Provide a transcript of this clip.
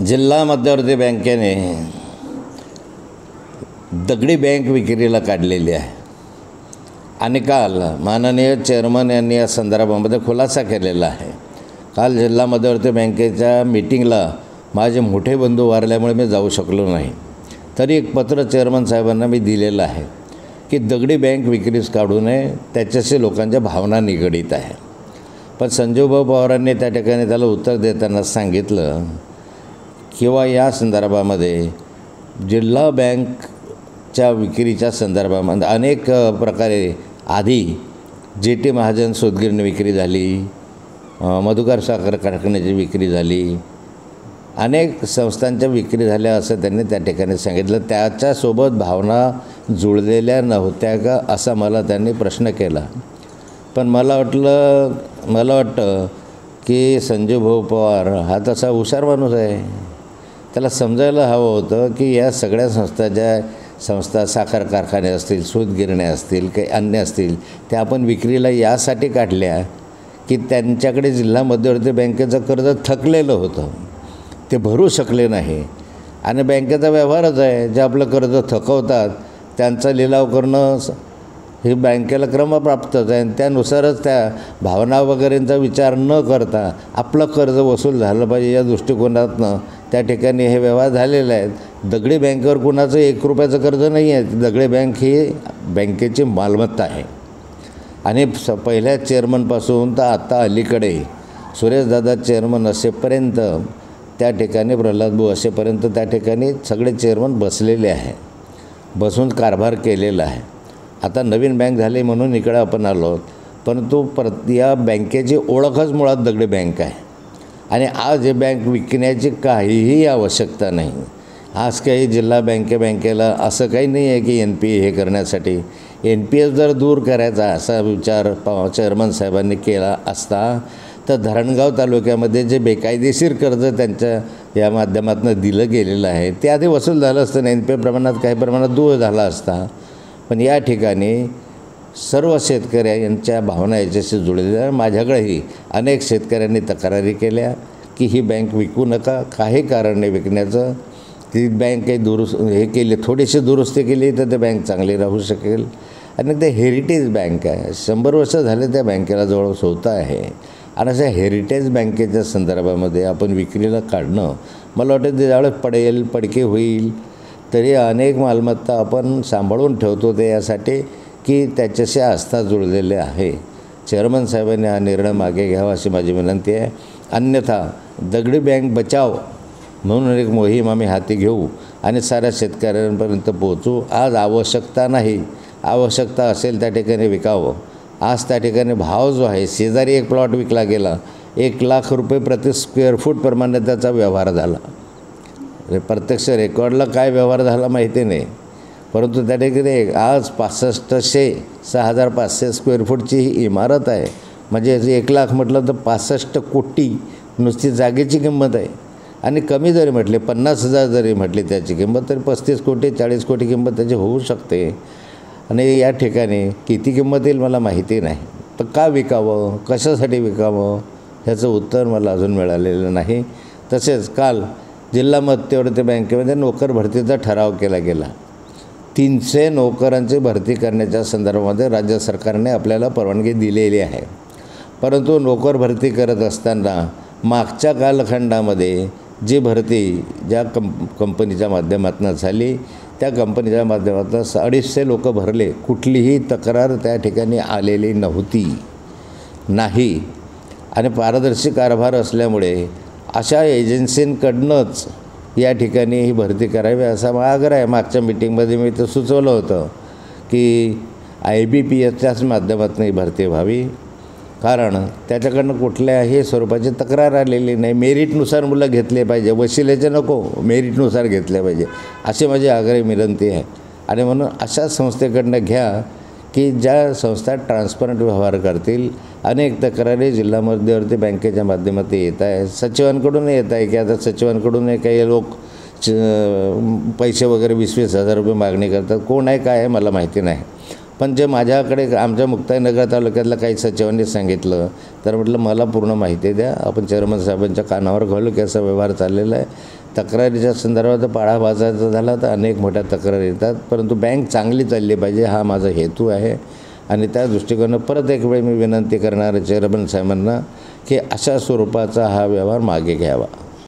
जिल्हा मध्यवर्ती बँकेने दगडी बँक विक्रीला काढलेली आहे आणि काल माननीय चेअरमन यांनी या संदर्भामध्ये खुलासा केलेला आहे। काल जिल्हा मध्यवर्ती बँकेच्या मीटिंगला माझे मोठे बंधू वारल्यामुळे मी जाऊ शकलो नाही, तरी एक पत्र चेअरमन साहेबांना मी दिलेलं आहे की दगडी बँक विक्रीस काढू नये, त्याच्याशी लोकांच्या भावना निगडीत आहे। पण संजूभाऊ पवारांनी त्या ठिकाणी त्याला उत्तर देताना सांगितलं किंवा या संदर्भामध्ये जिल्हा बँकच्या विक्रीच्या संदर्भामध्ये अनेक प्रकारे आधी GT महाजन सूतगिरणी विक्री झाली, मधुकर साखर कारखान्याची विक्री झाली, अनेक संस्थांच्या विक्री झाल्या असं त्यांनी त्या ठिकाणी सांगितलं। त्याच्यासोबत भावना जुळलेल्या नव्हत्या का असा मला त्यांनी प्रश्न केला। पण मला वाटतं की संजूभाऊ पवार हा तसा हुशार माणूस आहे, त्याला समजायला हवं होतं की या सगळ्या संस्था साखर कारखाने असतील, सूतगिरण्या असतील, काही अन्य असतील, त्या आपण विक्रीला यासाठी काढल्या की त्यांच्याकडे जिल्हा मध्यवर्ती बँकेचं कर्ज थकलेलं होतं, ते भरू शकले नाही आणि बँकेचा व्यवहारच आहे, जे आपलं कर्ज थकवतात त्यांचा लिलाव करणं हे बँकेला क्रमप्राप्तच आहे आणि त्यानुसारच त्या भावना वगैरेंचा विचार न करता आपलं कर्ज वसूल झालं पाहिजे या दृष्टिकोनातनं त्या ठिकाणी हे व्यवहार झालेले आहेत। दगडी बँकेवर कुणाचं 1 रुपयाचं कर्ज नाही आहे, दगडी बँक ही बँकेची मालमत्ता आहे आणि पहिल्या चेअरमनपासून तर आता अलीकडे सुरेशदादा चेअरमन असेपर्यंत त्या ठिकाणी प्रल्हादभाऊ असेपर्यंत त्या ठिकाणी सगळे चेअरमन बसलेले आहे, बसून कारभार केलेला आहे। आता नवीन बँक झाली म्हणून इकडे आपण आलो, परंतु या बँकेची ओळखच मुळात दगडी बँक आहे आणि आज हे बँक विकण्याची काहीही आवश्यकता नाही। आज काही जिल्हा बँकेला असं काही नाही आहे की NPA हे करण्यासाठी NPS जर दूर करायचा असा विचार चेअरमन साहेबांनी केला असता तर धरणगाव तालुक्यामध्ये जे बेकायदेशीर कर्ज त्यांच्या या माध्यमातून दिलं गेलेलं आहे ते आधी वसूल झालं असतं, NPA प्रमाणात काही प्रमाणात दूर झाला असता। पण या ठिकाणी सर्व शेतकऱ्यांच्या भावना याच्याशी जुळलेल्या, माझ्याकडेही अनेक शेतकऱ्यांनी तक्रारी केल्या की ही बँक विकू नका, काही कारण नाही विकण्याचं, ती बँक काही केली, थोडीशी दुरुस्ती केली तर ते बँक चांगली राहू शकेल आणि ते हेरिटेज बँक आहे, 100 वर्ष झाले त्या बँकेला जवळ स्वतः आहे आणि अशा हेरिटेज बँकेच्या संदर्भामध्ये आपण विक्रीला काढणं मला वाटतं ते ज्यावेळेस पडके होईल तरी अनेक मालमत्ता आपण सांभाळून ठेवतो ते यासाठी की त्याच्याशी आस्था जुळलेले आहे। चेअरमन साहेबांनी हा निर्णय मागे घ्यावा अशी माझी विनंती आहे, अन्यथा दगडी बँक बचाव म्हणून एक मोहीम आम्ही हाती घेऊ आणि साऱ्या शेतकऱ्यांपर्यंत पोहोचू। आज आवश्यकता नाही, आवश्यकता असेल त्या ठिकाणी विकावं। आज त्या ठिकाणी भाव जो आहे, शेजारी एक प्लॉट विकला गेला, 1 लाख रुपये प्रति स्क्वेअर फूट प्रमाणे त्याचा व्यवहार झाला। प्रत्यक्ष रेकॉर्डला काय व्यवहार झाला माहिती नाही, परंतु त्या ठिकाणी आज 6,500 स्क्वेअर फूटची ही इमारत आहे, म्हणजे 1 लाख म्हटलं तर 65 कोटी नुसती जागेची किंमत आहे आणि कमी जरी म्हटले 50,000 जरी म्हटली त्याची किंमत तरी 35 कोटी 40 कोटी किंमत त्याची होऊ शकते आणि या ठिकाणी किती किंमत येईल मला माहिती नाही। तर का विकावं, कशासाठी विकावं ह्याचं उत्तर मला अजून मिळालेलं नाही। तसेच काल जिल्हा मध्यवर्ती बँकेमध्ये नोकर भरतीचा ठराव केला गेला, 300 नोकरांची भरती करण्याच्या संदर्भामध्ये राज्य सरकारने आपल्याला परवानगी दिलेली आहे। परंतु नोकर भरती करत असताना मागच्या कालखंडामध्ये जी भरती ज्या कंपनीच्या माध्यमातून झाली त्या कंपनीच्या माध्यमातून 250 लोक भरले, कुठलीही तक्रार त्या ठिकाणी आलेली नाही आणि पारदर्शी कारभार असल्यामुळे अशा एजन्सींकडूनच या ठिकाणी ही भरती करावी असा माझा आग्रह आहे। मागच्या मीटिंगमध्ये मी तर सुचवलं होतं की IBPSच्याच माध्यमातून ही भरती व्हावी, कारण त्याच्याकडनं कुठल्याही स्वरूपाची तक्रार आलेली नाही। मेरिटनुसार मुलं घेतले पाहिजे, वशिलेचे नको, मेरिटनुसार घेतले पाहिजे अशी माझी आग्रही विनंती आहे आणि म्हणून अशा संस्थेकडनं घ्या की ज्या संस्था ट्रान्सपरंट व्यवहार करतील। अनेक तक्रारी जिल्हा मध्यवर्ती बँकेच्या माध्यमातून येत आहे, सचिवांकडून येत आहे की आता सचिवांकडून काही लोक पैसे वगैरे 20,000 रुपये मागणी करतात, कोण आहे काय आहे मला माहिती नाही। पण जे माझ्याकडे आमच्या मुक्ताईनगर तालुक्यातल्या काही सचिवांनी सांगितलं तर म्हटलं मला पूर्ण माहिती द्या, आपण चेअरमन साहेबांच्या कानावर घालू की असा व्यवहार चाललेला आहे। तक्रारीच्या संदर्भात पाढा वाचायचा झाला तर अनेक मोठ्या तक्रारी येतात, परंतु बँक चांगली चालली पाहिजे हा माझा हेतू आहे. आणि त्या दृष्टिकोनानं परत एक वेळ मी विनंती करणार आहे चेअरमन साहेबांना की अशा स्वरूपाचा हा व्यवहार मागे घ्यावा.